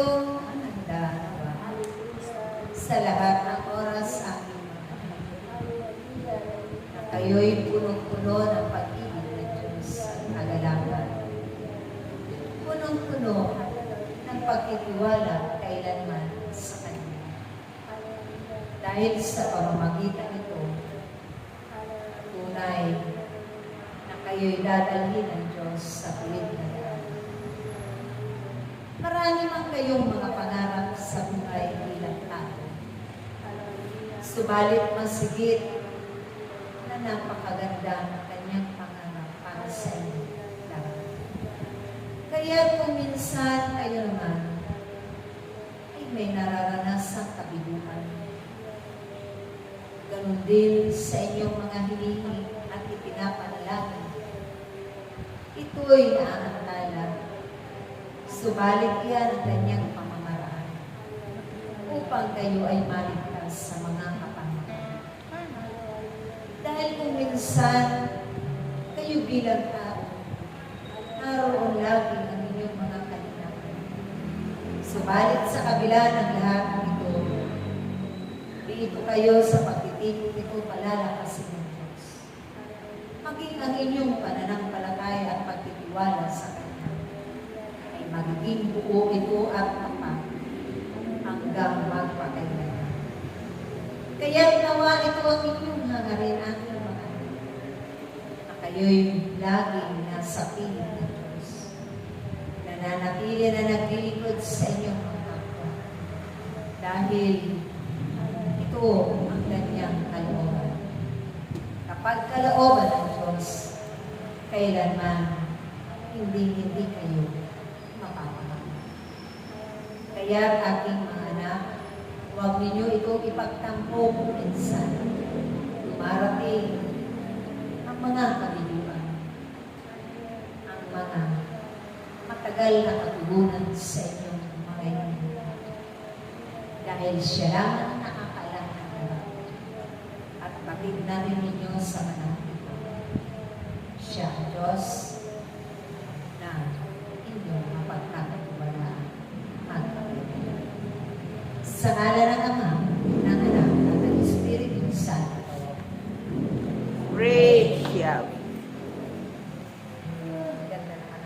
kayong handa sa lahat ng oras sa aming mga na kayo'y punong-puno ng pag-ibig ng Diyos at kagalakan. Punong-puno ng pagtitiwala kailanman sa Kanya. Dahil sa pamamagitan nito, tunay na kayo'y dadalhin ng Diyos sa tuwid na daan. Marami man kayong mga pangarap sa buhay bilang tao. Subalit masigit na napakaganda ng kanyang pangarap para sa inyo lahat. Kaya kung minsan kayo naman ay may nararanasang kabiluhan, ganun din sa inyong mga hinihingi at ipinapanalangin, ito'y naaantala. Subalit yan ang kanyang pamamaraan upang kayo ay maligtas sa mga kapanahonan. Dahil kung minsan kayo bilang tao, naroon lagi ang inyong mga kalinapan. Subalit sa kabila ng lahat ng ito, dito kayo sa pagtitik ito palalakasin ng Diyos. Maging ang inyong pananampalataya at pagtitiwala sa Kanya ay magiging buo ito at tapat hanggang magpakailanman. Kaya nawa ito ang inyong hangarin aking mga anak, na kayo'y laging nasa piling ng Diyos, nananatili na naglilingkod sa inyong mga kapwa. Dahil ito ang kanyang kalooban. Kapag kalooban ng Diyos, kailanman hindi kayo mapapagod. Kaya aking mga anak, huwag ninyo itong ipagtampo kung minsan dumarating ang mga kabiluan, ang mga matagal na katugunan sa inyong mga iniwan. Dahil siya lang ang nakakaalam ng lahat. At batid na rin ninyo sa manang ito. Siya ang Diyos na inyong mapagkakatiwalaan magpapagod. Sa ngalan ng Ama, ng Anak, at ng Espiritu Santo. Pray.